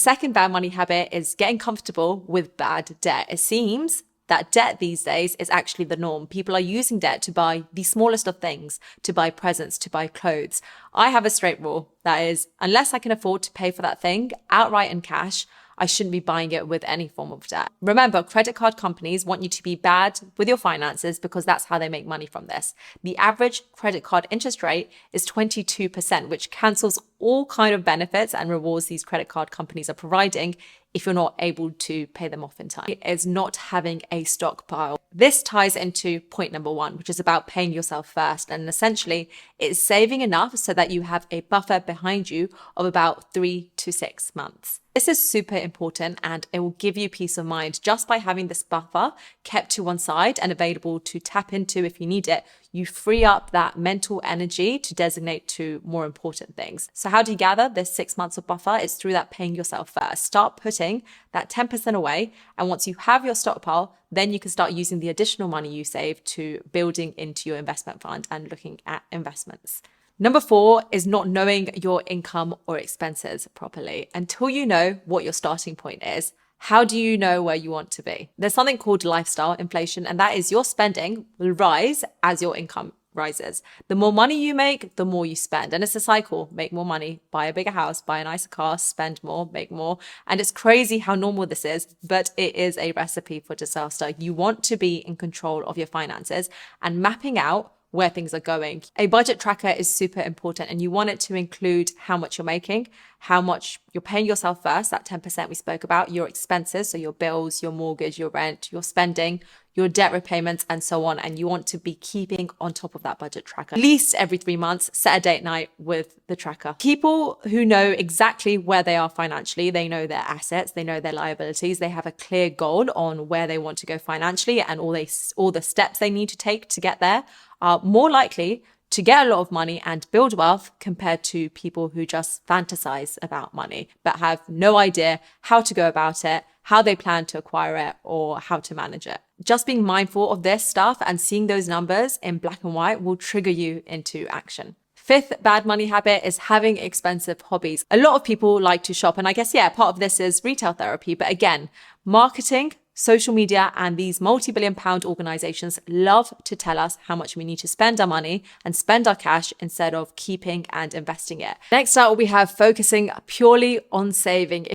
Second bad money habit is getting comfortable with bad debt. It seems that debt these days is actually the norm. People are using debt to buy the smallest of things, to buy presents, to buy clothes. I have a straight rule. That is, unless I can afford to pay for that thing outright in cash, I shouldn't be buying it with any form of debt. Remember, credit card companies want you to be bad with your finances because that's how they make money from this. The average credit card interest rate is 22%, which cancels all kind of benefits and rewards these credit card companies are providing if you're not able to pay them off in time. It is not having a stockpile. This ties into point number one, which is about paying yourself first. And essentially, it's saving enough so that you have a buffer behind you of about 3 to 6 months. This is super important and it will give you peace of mind just by having this buffer kept to one side and available to tap into if you need it. You free up that mental energy to designate to more important things. So how do you gather this 6 months of buffer? It's through that paying yourself first. Start putting that 10% away. And once you have your stockpile, then you can start using the additional money you save to building into your investment fund and looking at investments. Number 4 is not knowing your income or expenses properly. Until you know what your starting point is, how do you know where you want to be? There's something called lifestyle inflation, and that is your spending will rise as your income rises. The more money you make, the more you spend. And it's a cycle. Make more money, buy a bigger house, buy a nicer car, spend more, make more. And it's crazy how normal this is, but it is a recipe for disaster. You want to be in control of your finances and mapping out where things are going. A budget tracker is super important and you want it to include how much you're making, how much you're paying yourself first, that 10% we spoke about, your expenses, so your bills, your mortgage, your rent, your spending, your debt repayments, and so on. And you want to be keeping on top of that budget tracker. At least every 3 months, set a date night with the tracker. People who know exactly where they are financially, they know their assets, they know their liabilities, they have a clear goal on where they want to go financially and all the steps they need to take to get there, are more likely to get a lot of money and build wealth compared to people who just fantasize about money, but have no idea how to go about it, how they plan to acquire it, or how to manage it. Just being mindful of this stuff and seeing those numbers in black and white will trigger you into action. Fifth bad money habit is having expensive hobbies. A lot of people like to shop, and I guess, part of this is retail therapy, but again, marketing, social media, and these multi-billion-pound organizations love to tell us how much we need to spend our money and spend our cash instead of keeping and investing it. Next up, we have focusing purely on saving.